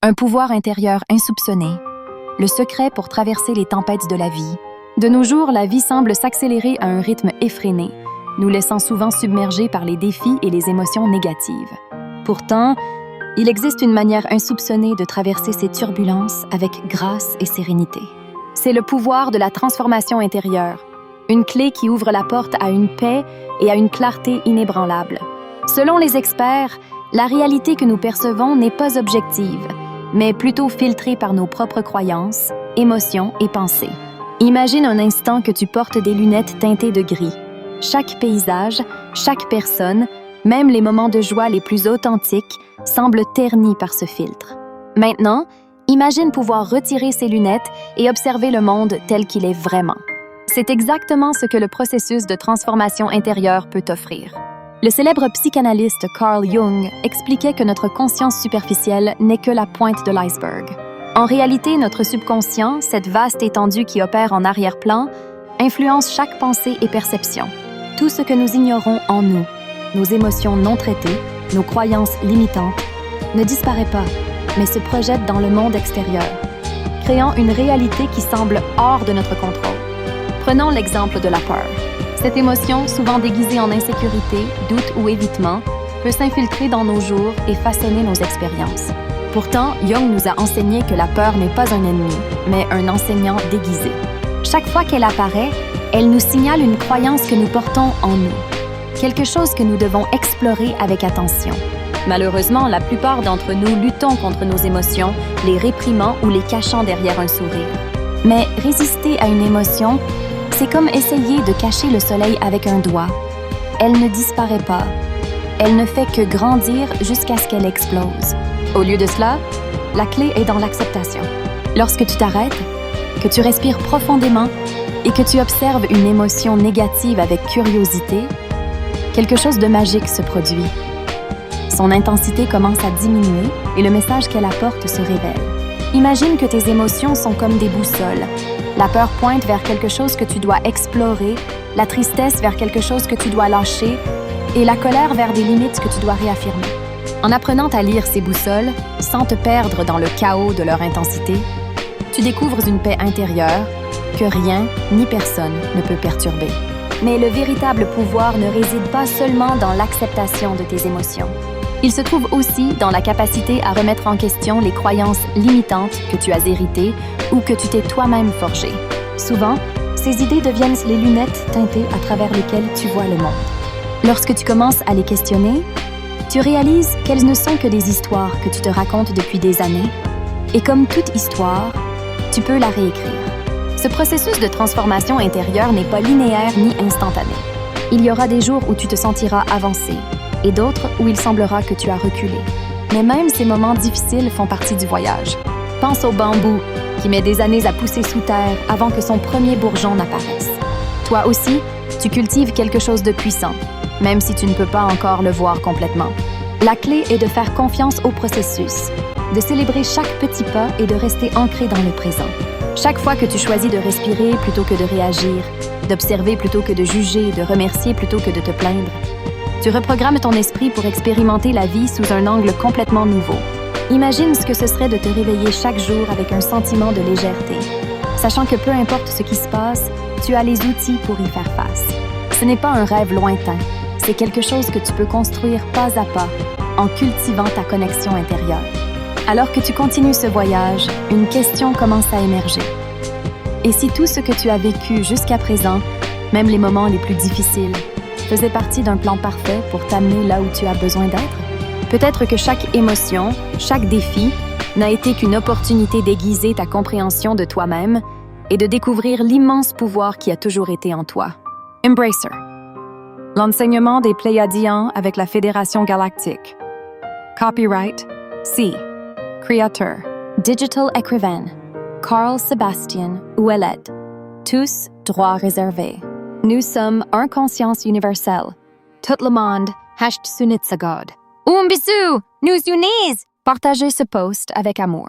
Un pouvoir intérieur insoupçonné, le secret pour traverser les tempêtes de la vie. De nos jours, la vie semble s'accélérer à un rythme effréné, nous laissant souvent submergés par les défis et les émotions négatives. Pourtant, il existe une manière insoupçonnée de traverser ces turbulences avec grâce et sérénité. C'est le pouvoir de la transformation intérieure, une clé qui ouvre la porte à une paix et à une clarté inébranlables. Selon les experts, la réalité que nous percevons n'est pas objective, mais plutôt filtrée par nos propres croyances, émotions et pensées. Imagine un instant que tu portes des lunettes teintées de gris. Chaque paysage, chaque personne, même les moments de joie les plus authentiques, semblent ternis par ce filtre. Maintenant, imagine pouvoir retirer ces lunettes et observer le monde tel qu'il est vraiment. C'est exactement ce que le processus de transformation intérieure peut offrir. Le célèbre psychanalyste Carl Jung expliquait que notre conscience superficielle n'est que la pointe de l'iceberg. En réalité, notre subconscient, cette vaste étendue qui opère en arrière-plan, influence chaque pensée et perception. Tout ce que nous ignorons en nous, nos émotions non traitées, nos croyances limitantes, ne disparaît pas, mais se projette dans le monde extérieur, créant une réalité qui semble hors de notre contrôle. Prenons l'exemple de la peur. Cette émotion, souvent déguisée en insécurité, doute ou évitement, peut s'infiltrer dans nos jours et façonner nos expériences. Pourtant, Jung nous a enseigné que la peur n'est pas un ennemi, mais un enseignant déguisé. Chaque fois qu'elle apparaît, elle nous signale une croyance que nous portons en nous, quelque chose que nous devons explorer avec attention. Malheureusement, la plupart d'entre nous luttons contre nos émotions, les réprimant ou les cachant derrière un sourire. Mais résister à une émotion, c'est comme essayer de cacher le soleil avec un doigt. Elle ne disparaît pas. Elle ne fait que grandir jusqu'à ce qu'elle explose. Au lieu de cela, la clé est dans l'acceptation. Lorsque tu t'arrêtes, que tu respires profondément et que tu observes une émotion négative avec curiosité, quelque chose de magique se produit. Son intensité commence à diminuer et le message qu'elle apporte se révèle. Imagine que tes émotions sont comme des boussoles. La peur pointe vers quelque chose que tu dois explorer, la tristesse vers quelque chose que tu dois lâcher et la colère vers des limites que tu dois réaffirmer. En apprenant à lire ces boussoles, sans te perdre dans le chaos de leur intensité, tu découvres une paix intérieure que rien ni personne ne peut perturber. Mais le véritable pouvoir ne réside pas seulement dans l'acceptation de tes émotions. Il se trouve aussi dans la capacité à remettre en question les croyances limitantes que tu as héritées ou que tu t'es toi-même forgées. Souvent, ces idées deviennent les lunettes teintées à travers lesquelles tu vois le monde. Lorsque tu commences à les questionner, tu réalises qu'elles ne sont que des histoires que tu te racontes depuis des années, et comme toute histoire, tu peux la réécrire. Ce processus de transformation intérieure n'est pas linéaire ni instantané. Il y aura des jours où tu te sentiras avancé, et d'autres où il semblera que tu as reculé. Mais même ces moments difficiles font partie du voyage. Pense au bambou, qui met des années à pousser sous terre avant que son premier bourgeon n'apparaisse. Toi aussi, tu cultives quelque chose de puissant, même si tu ne peux pas encore le voir complètement. La clé est de faire confiance au processus, de célébrer chaque petit pas et de rester ancré dans le présent. Chaque fois que tu choisis de respirer plutôt que de réagir, d'observer plutôt que de juger, de remercier plutôt que de te plaindre, tu reprogrammes ton esprit pour expérimenter la vie sous un angle complètement nouveau. Imagine ce que ce serait de te réveiller chaque jour avec un sentiment de légèreté, sachant que peu importe ce qui se passe, tu as les outils pour y faire face. Ce n'est pas un rêve lointain, c'est quelque chose que tu peux construire pas à pas en cultivant ta connexion intérieure. Alors que tu continues ce voyage, une question commence à émerger. Et si tout ce que tu as vécu jusqu'à présent, même les moments les plus difficiles, faisait partie d'un plan parfait pour t'amener là où tu as besoin d'être? Peut-être que chaque émotion, chaque défi, n'a été qu'une opportunité d'aiguiser ta compréhension de toi-même et de découvrir l'immense pouvoir qui a toujours été en toi. Embracer. L'enseignement des Pléiadiens avec la Fédération Galactique. Copyright C. Créateur. Digital écrivain. Carl Sebastian Ouellet. Tous droits réservés. Nous sommes un conscience universelle. Tout le monde, Sunitsagod. Bisou, nous unissent! Partagez ce post avec amour.